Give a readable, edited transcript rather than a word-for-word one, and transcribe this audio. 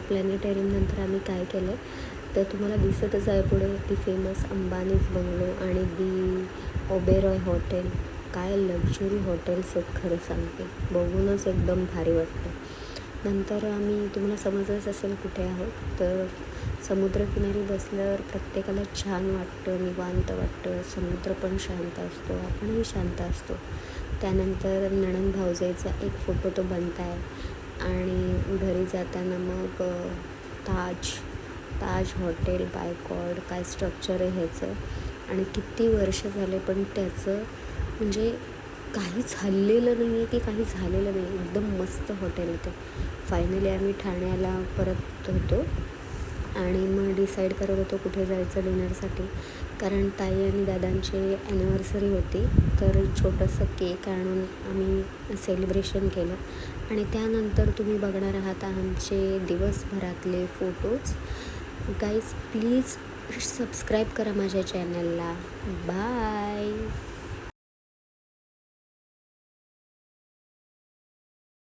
प्लॅनेटेरियम नंतर आम्ही काय केलं तर तुम्हाला दिसतच आहे पुढे दी फेमस अंबानीज बंगलो आणि दी ओबेरॉय हॉटेल. काय लक्झरी हॉटेल्स आहेत खरं सांगते, बघूनच एकदम भारी वाटतं. नंतर आम्ही तुम्हाला समजच असेल कुठे आहोत, तर समुद्रकिनारी बसल्यावर प्रत्येकाला छान वाटतं, निवांत वाटतं. समुद्र पण शांत असतो, आपणही शांत असतो. त्यानंतर नणंद भाऊजाईचा एक फोटो तो बनत आहे आणि घरी जाताना मग ताज हॉटेल बाय गॉड, काय स्ट्रक्चर आहे ह्याचं आणि किती वर्ष झाले पण त्याचं म्हणजे काहीच हललेलं नाही आहे की काही झालेलं नाही, एकदम मस्त हॉटेल आहे ते. फायनली आम्ही ठाण्याला परत होतो आणि मग डिसाईड करत होतो कुठे जायचं डिनरसाठी, कारण ताई आणि दादांची ॲनिव्हर्सरी होती. तर छोटंसं केक आणून आम्ही सेलिब्रेशन केलं आणि त्यानंतर तुम्ही बघणार आहात आमचे दिवसभरातले फोटोज. गाईज प्लीज सबस्क्राईब करा माझ्या चॅनलला. बाय.